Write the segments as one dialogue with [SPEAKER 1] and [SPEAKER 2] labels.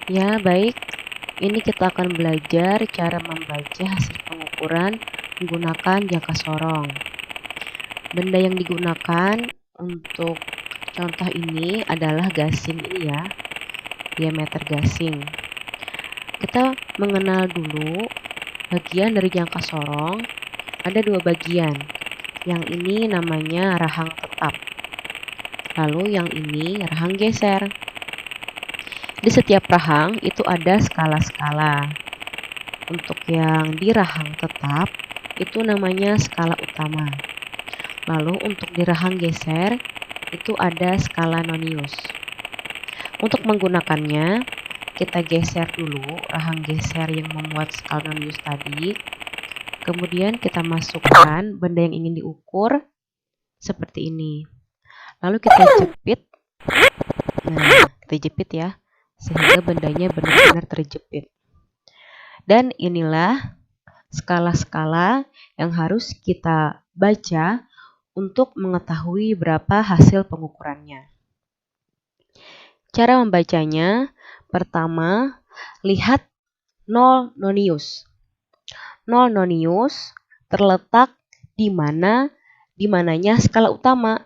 [SPEAKER 1] Ya, baik. Ini kita akan belajar cara membaca hasil pengukuran menggunakan jangka sorong. Benda yang digunakan untuk contoh ini adalah gasing ini ya, diameter gasing. Kita mengenal dulu bagian dari jangka sorong. Ada dua bagian. Yang ini namanya rahang tetap. Lalu yang ini rahang geser. Di setiap rahang itu ada skala-skala. Untuk yang di rahang tetap itu namanya skala utama. Lalu untuk di rahang geser itu ada skala nonius. Untuk menggunakannya kita geser dulu rahang geser yang memuat skala nonius tadi. Kemudian kita masukkan benda yang ingin diukur seperti ini. Lalu kita jepit. Nah, kita jepit ya, sehingga bendanya benar-benar terjepit. Dan inilah skala-skala yang harus kita baca untuk mengetahui berapa hasil pengukurannya. Cara membacanya, pertama, lihat 0 nonius. 0 nonius terletak di mananya skala utama.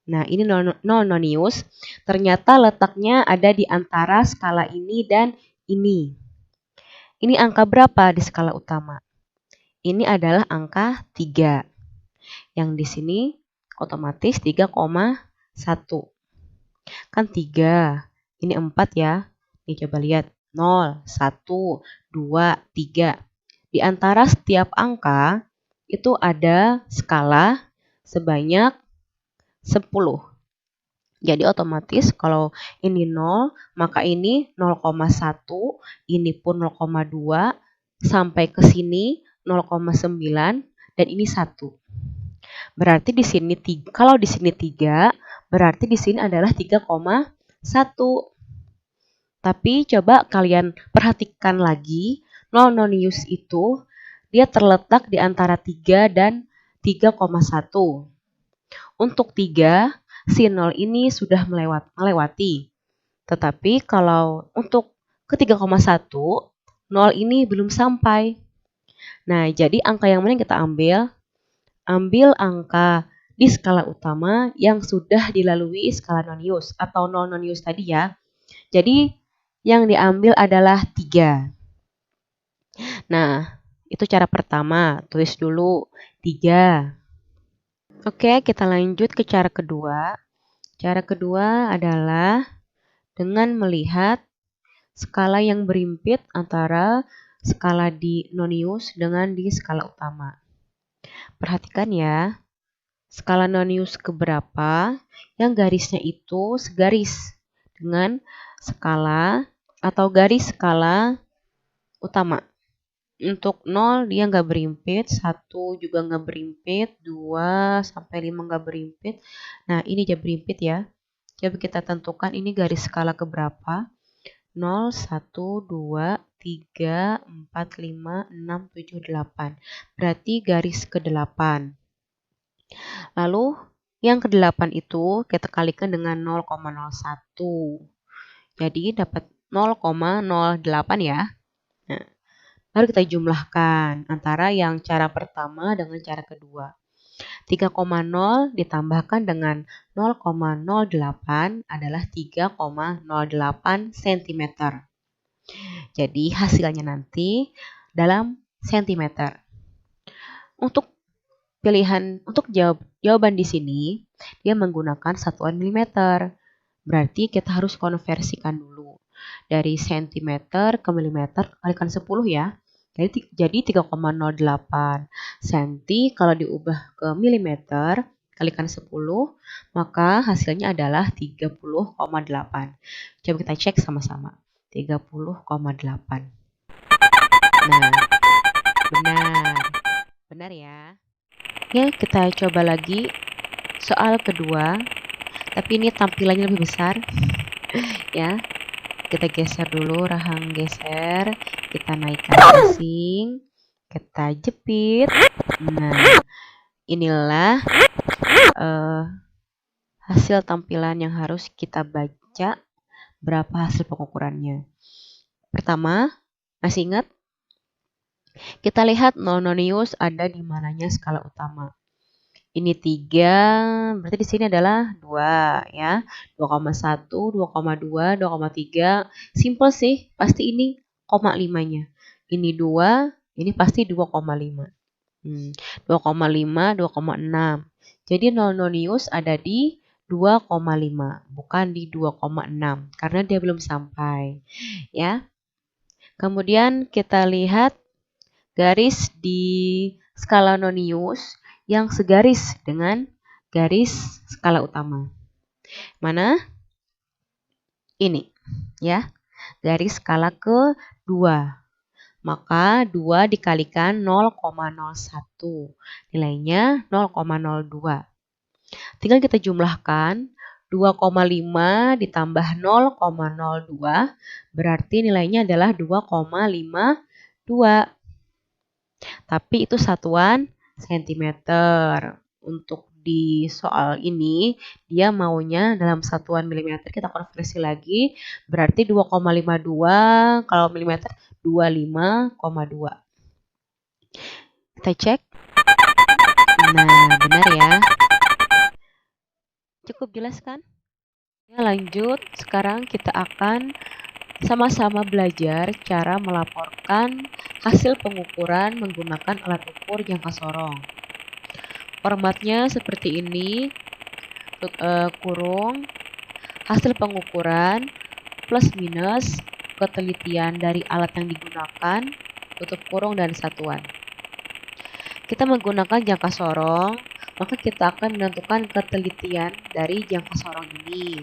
[SPEAKER 1] Nah, ini 0 nonius ternyata letaknya ada di antara skala ini dan ini. Ini angka berapa di skala utama? Ini adalah angka 3. Yang di sini otomatis 3,1. Kan 3. Ini 4 ya. Nih coba lihat. 0, 1, 2, 3. Di antara setiap angka itu ada skala sebanyak 10. Jadi otomatis kalau ini 0, maka ini 0,1, ini pun 0,2, sampai ke sini 0,9, dan ini 1. Berarti di sini kalau di sini 3, berarti di sini adalah 3,1. Tapi coba kalian perhatikan lagi, 0 nonius itu dia terletak di antara 3 dan 3,1. Untuk 3, si 0 ini sudah melewati. Tetapi kalau untuk ke 3,1, 0 ini belum sampai. Nah, jadi angka yang mana yang kita ambil? Ambil angka di skala utama yang sudah dilalui skala nonius atau 0 nonius tadi ya. Jadi yang diambil adalah 3. Nah, itu cara pertama. Tulis dulu 3. Oke, kita lanjut ke cara kedua. Cara kedua adalah dengan melihat skala yang berimpit antara skala di nonius dengan di skala utama. Perhatikan ya, skala nonius keberapa yang garisnya itu segaris dengan skala atau garis skala utama. Untuk 0 dia nggak berimpit, 1 juga nggak berimpit, 2 sampai 5 nggak berimpit. Nah, ini dia berimpit ya. Coba kita tentukan ini garis skala keberapa. 0, 1, 2, 3, 4, 5, 6, 7, 8. Berarti garis ke-8. Lalu yang ke-8 itu kita kalikan dengan 0,01. Jadi dapat 0,08 ya. Nah, baru kita jumlahkan antara yang cara pertama dengan cara kedua. 3,0 ditambahkan dengan 0,08 adalah 3,08 cm. Jadi hasilnya nanti dalam sentimeter. Untuk jawaban di sini dia menggunakan satuan milimeter. Berarti kita harus konversikan dulu. Dari sentimeter ke milimeter kalikan 10 ya. Jadi 3,08 cm kalau diubah ke milimeter kalikan 10, maka hasilnya adalah 30,8. Coba kita cek sama-sama. 30,8. Nah, benar. Benar ya. Oke, kita coba lagi soal kedua. Tapi ini tampilannya lebih besar. Ya. Kita geser dulu rahang geser, kita naikkan gasing, kita jepit. Nah, inilah hasil tampilan yang harus kita baca berapa hasil pengukurannya. Pertama, masih ingat? Kita lihat nononius ada di mananya skala utama. Ini 3, berarti di sini adalah 2 ya. 2,1, 2,2, 2,3. Simple sih, pasti ini koma 5-nya. Ini 2, ini pasti 2,5. 2,5, 2,6. Jadi nononius ada di 2,5, bukan di 2,6 karena dia belum sampai ya. Kemudian kita lihat garis di skala nonius yang segaris dengan garis skala utama. Mana? Ini ya, garis skala kedua. Maka 2 dikalikan 0,01. Nilainya 0,02. Tinggal kita jumlahkan 2,5 ditambah 0,02 berarti nilainya adalah 2,52. Tapi itu satuan sentimeter. Untuk di soal ini dia maunya dalam satuan milimeter, kita konversi lagi berarti 2,52 kalau milimeter 25,2. Kita cek. Nah, benar ya. Cukup jelas kan? Ya, lanjut. Sekarang kita akan sama-sama belajar cara melaporkan hasil pengukuran menggunakan alat ukur jangka sorong. Formatnya seperti ini, kurung, hasil pengukuran, plus minus, ketelitian dari alat yang digunakan, tutup kurung dan satuan. Kita menggunakan jangka sorong, maka kita akan menentukan ketelitian dari jangka sorong ini.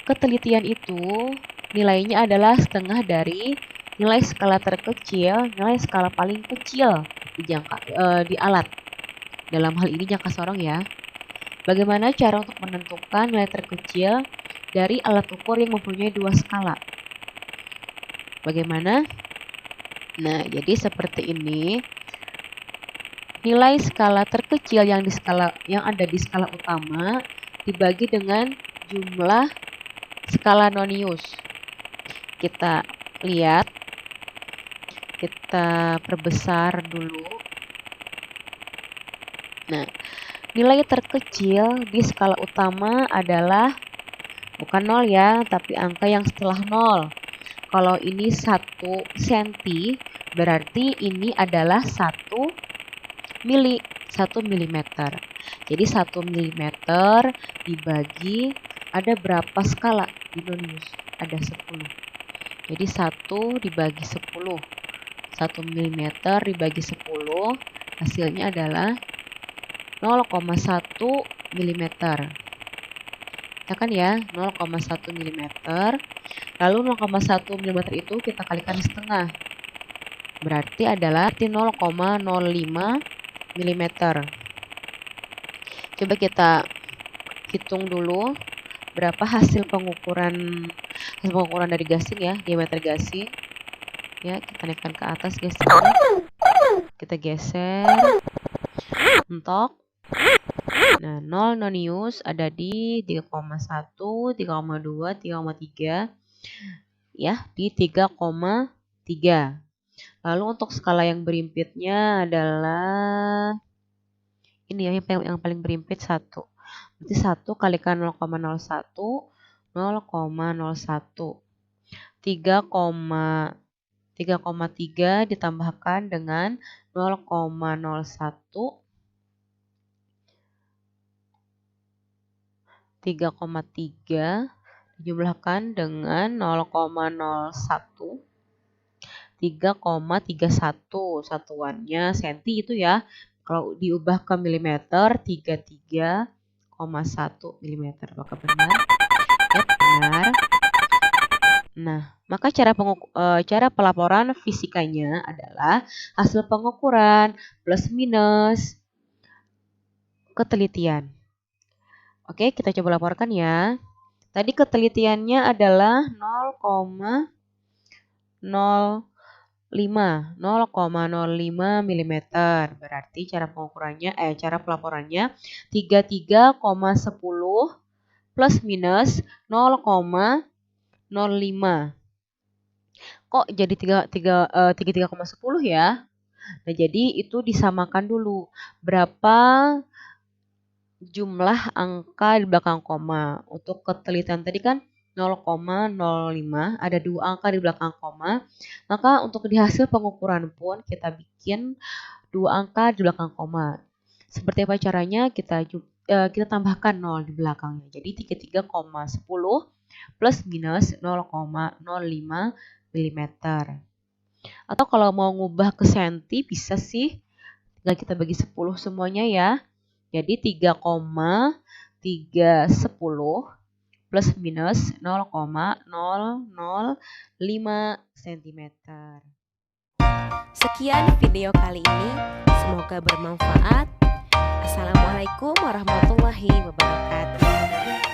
[SPEAKER 1] Ketelitian itu nilainya adalah setengah dari nilai skala terkecil, nilai skala paling kecil di alat. Dalam hal ini jangka sorong ya. Bagaimana cara untuk menentukan nilai terkecil dari alat ukur yang mempunyai 2 skala? Bagaimana? Nah, jadi seperti ini. Nilai skala terkecil yang ada di skala utama dibagi dengan jumlah skala nonius. Kita lihat, kita perbesar dulu. Nah, nilai terkecil di skala utama adalah bukan 0 ya, tapi angka yang setelah 0. Kalau ini 1 cm, berarti ini adalah 1 milimeter. Jadi 1 milimeter dibagi, ada berapa skala di nonius? Ada 10. Jadi 1 dibagi 10. 1 milimeter dibagi 10, hasilnya adalah 0,1 milimeter. Ya kan ya, 0,1 milimeter. Lalu 0,1 milimeter itu kita kalikan setengah. Berarti adalah 0,05 milimeter. Coba kita hitung dulu berapa hasil pengukuran dari gasing ya, diameter gasing. Ya, kita naikkan ke atas gasingnya. Kita geser. Mentok. Nah, 0 nonius ada di 3,1, 3,2, 3,3. Ya, di 3,3. Lalu untuk skala yang berimpitnya adalah ini ya, yang paling berimpit 1. Berarti 1 kalikan 0,01, 0,01. 3,3 ditambahkan dengan 0,01. 3,3 dijumlahkan dengan 0,01. 3,31 satuannya senti itu ya. Kalau diubah ke milimeter 33,1 milimeter. Apakah benar? Ya, benar. Nah, maka cara pelaporan fisikanya adalah hasil pengukuran plus minus ketelitian. Oke, kita coba laporkan ya. Tadi ketelitiannya adalah 0,05 mm. Berarti cara pelaporannya 33,10 plus minus 0,05. kok jadi 33,10 ya? Nah, jadi itu disamakan dulu. Berapa jumlah angka di belakang koma. Untuk ketelitian tadi kan 0,05, ada 2 angka di belakang koma. Maka untuk di hasil pengukuran pun kita bikin 2 angka di belakang koma. Seperti apa caranya? Kita tambahkan 0 di belakangnya. Jadi 33,10 plus minus 0,05 mm. Atau kalau mau ngubah ke senti bisa sih. Tinggal kita bagi 10 semuanya ya. Jadi 3,310 plus minus 0,005 cm.
[SPEAKER 2] Sekian video kali ini, semoga bermanfaat. Assalamualaikum warahmatullahi wabarakatuh.